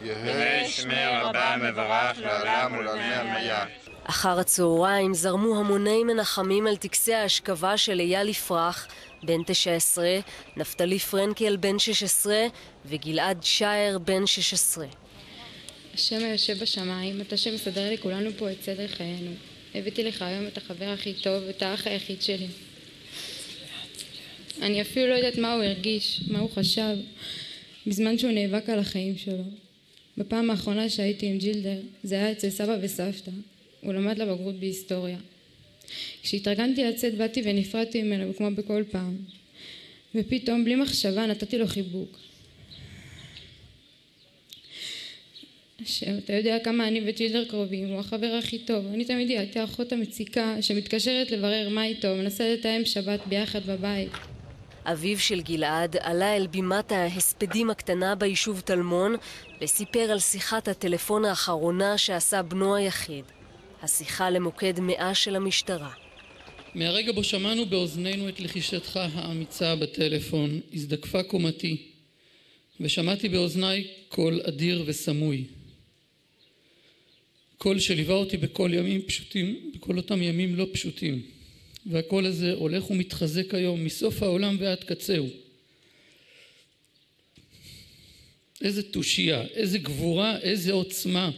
יהי שמי רבה מברך לעולם ולעולמי עלמיה. אחר הצהריים זרמו המוני מנחמים על טקסי ההשכבה של אייל יפרח, בן 19, נפתלי פרנקל, בן 16, וגלעד שער, בן 16. השם היושב בשמיים, אתה שמסדר לכולנו פה את סדר חיינו. הבאתי לך היום את החבר הכי טוב, את האח היחיד שלי. אני אפילו לא יודעת מה הוא הרגיש, מה הוא חשב, בזמן שהוא נאבק על החיים שלו. בפעם האחרונה שהייתי עם ג'ילדר, זה היה אצל סבא וסבתא. הוא למד לבגרות בהיסטוריה. כשהתארגנתי לצאת באתי ונפרדתי ממנו כמו בכל פעם. ופתאום בלי מחשבה נתתי לו חיבוק. אתה יודע כמה אני וג'ילדר קרובים, הוא החבר הכי טוב. אני תמיד הייתי האחות המציקה שמתקשרת לברר מה איתו, מנסה לתאם שבת ביחד בבית. אביו של גלעד עלה אל בימת ההספדים הקטנה ביישוב תלמון וסיפר על שיחת הטלפון האחרונה שעשה בנו היחיד. השיחה למוקד 100 של המשטרה. מהרגע בו שמענו באוזנינו את לחישתך האמיצה בטלפון, הזדקפה קומתי, ושמעתי באוזניי קול אדיר וסמוי. קול שליווה אותי בכל ימים פשוטים, בכל אותם ימים לא פשוטים. והקול הזה הולך ומתחזק היום מסוף העולם ועד קצהו. איזה תושייה, איזה גבורה, איזה עוצמה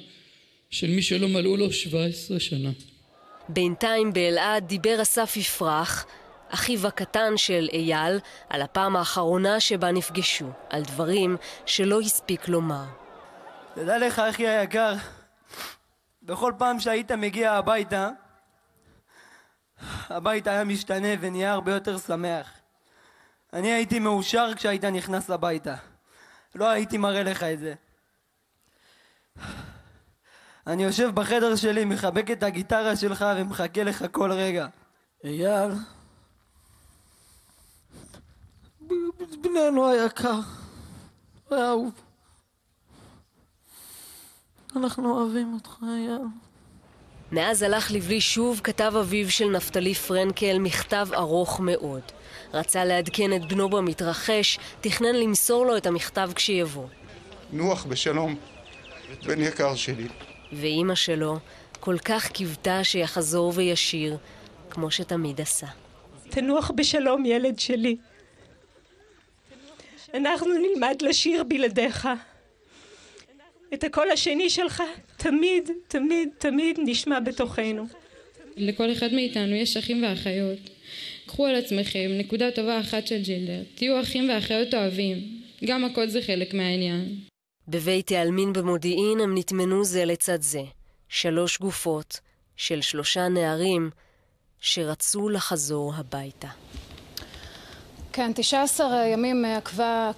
של מי שלא מלאו לו 17 שנה. בינתיים באלעד דיבר אסף יפרח, אחיו הקטן של אייל, על הפעם האחרונה שבה נפגשו, על דברים שלא הספיק לומר. תדע לך אחי היקר, בכל פעם שהיית מגיע הביתה, הבית היה משתנה ונהיה הרבה יותר שמח. אני הייתי מאושר כשהיית נכנס הביתה. לא הייתי מראה לך את זה. אני יושב בחדר שלי, מחבק את הגיטרה שלך ומחכה לך כל רגע. אייל, בננו היקר, אהוב, אנחנו אוהבים אותך אייל. מאז הלך לבלי שוב כתב אביו של נפתלי פרנקל מכתב ארוך מאוד. רצה לעדכן את בנו במתרחש, תכנן למסור לו את המכתב כשיבוא. נוח בשלום, בן יקר שלי. ואימא שלו כל כך קיוותה שיחזור וישיר, כמו שתמיד עשה. תנוח בשלום ילד שלי. אנחנו נלמד לשיר בלעדיך. את הקול השני שלך תמיד, תמיד, תמיד נשמע בתוכנו. לכל אחד מאיתנו יש אחים ואחיות. קחו על עצמכם נקודה טובה אחת של ג'ילדר. תהיו אחים ואחיות אוהבים. גם הכל זה חלק מהעניין. בבית העלמין במודיעין הם נטמנו זה לצד זה. 3 גופות של 3 נערים שרצו לחזור הביתה. כן, 19 ימים עקבה